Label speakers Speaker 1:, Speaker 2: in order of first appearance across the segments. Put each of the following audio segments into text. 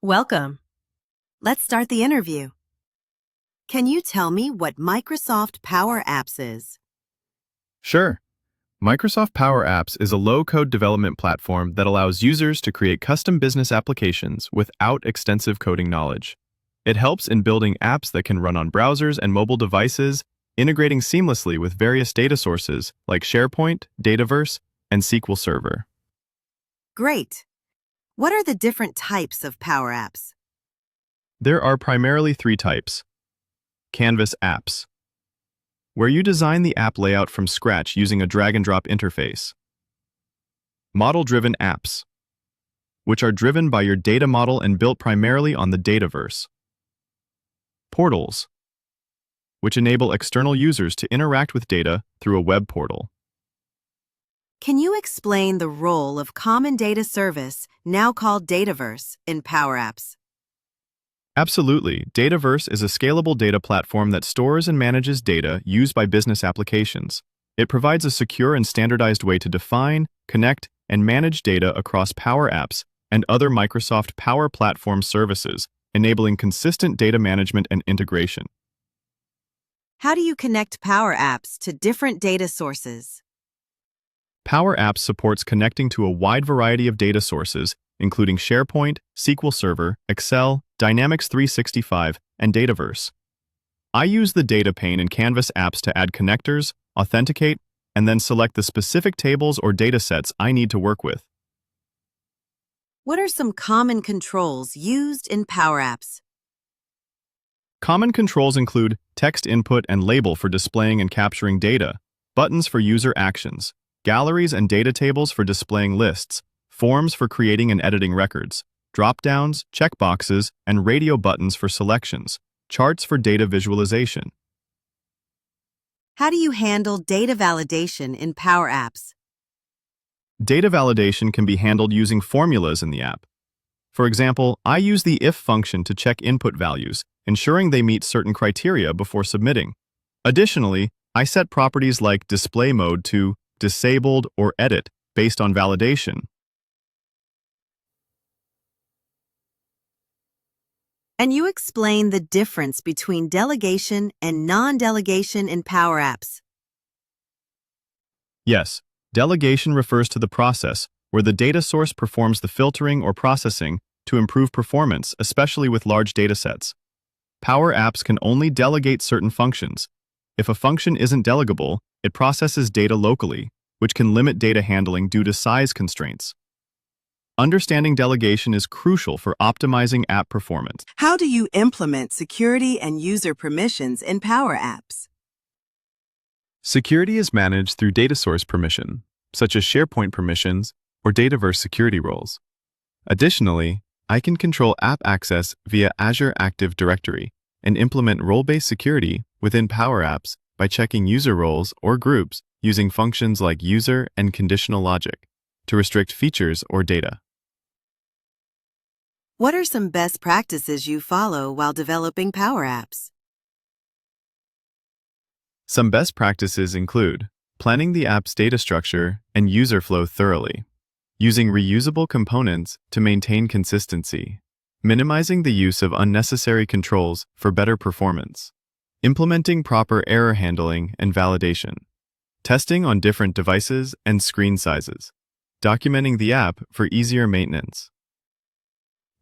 Speaker 1: Welcome. Let's start the interview. Can you tell me what Microsoft Power Apps is?
Speaker 2: Sure. Microsoft Power Apps is a low-code development platform that allows users to create custom business applications without extensive coding knowledge. It helps in building apps that can run on browsers and mobile devices, integrating seamlessly with various data sources like SharePoint, Dataverse, and SQL Server.
Speaker 1: Great. What are the different types of Power Apps?
Speaker 2: There are primarily three types. Canvas apps, where you design the app layout from scratch using a drag-and-drop interface. Model-driven apps, which are driven by your data model and built primarily on the Dataverse. Portals, which enable external users to interact with data through a web portal.
Speaker 1: Can you explain the role of Common Data Service, now called Dataverse, in Power Apps?
Speaker 2: Absolutely. Dataverse is a scalable data platform that stores and manages data used by business applications. It provides a secure and standardized way to define, connect, and manage data across Power Apps and other Microsoft Power Platform services, enabling consistent data management and integration.
Speaker 1: How do you connect Power Apps to different data sources?
Speaker 2: Power Apps supports connecting to a wide variety of data sources, including SharePoint, SQL Server, Excel, Dynamics 365, and Dataverse. I use the data pane in Canvas apps to add connectors, authenticate, and then select the specific tables or datasets I need to work with.
Speaker 1: What are some common controls used in Power Apps?
Speaker 2: Common controls include text input and label for displaying and capturing data, buttons for user actions, galleries and data tables for displaying lists, forms for creating and editing records, drop-downs, checkboxes, and radio buttons for selections, charts for data visualization.
Speaker 1: How do you handle data validation in Power Apps?
Speaker 2: Data validation can be handled using formulas in the app. For example, I use the if function to check input values, ensuring they meet certain criteria before submitting. Additionally, I set properties like display mode to disabled or edit based on validation.
Speaker 1: And you explain the difference between delegation and non-delegation in Power Apps.
Speaker 2: Yes, delegation refers to the process where the data source performs the filtering or processing to improve performance, especially with large datasets. Power Apps can only delegate certain functions. If a function isn't delegable, it processes data locally, which can limit data handling due to size constraints. Understanding delegation is crucial for optimizing app performance.
Speaker 1: How do you implement security and user permissions in Power Apps?
Speaker 2: Security is managed through data source permission, such as SharePoint permissions or Dataverse security roles. Additionally, I can control app access via Azure Active Directory and implement role-based security within Power Apps by checking user roles or groups using functions like user and conditional logic to restrict features or data.
Speaker 1: What are some best practices you follow while developing Power Apps?
Speaker 2: Some best practices include planning the app's data structure and user flow thoroughly, using reusable components to maintain consistency, minimizing the use of unnecessary controls for better performance, implementing proper error handling and validation, testing on different devices and screen sizes, documenting the app for easier maintenance.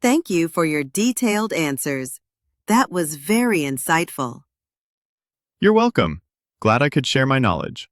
Speaker 1: Thank you for your detailed answers. That was very insightful.
Speaker 2: You're welcome. Glad I could share my knowledge.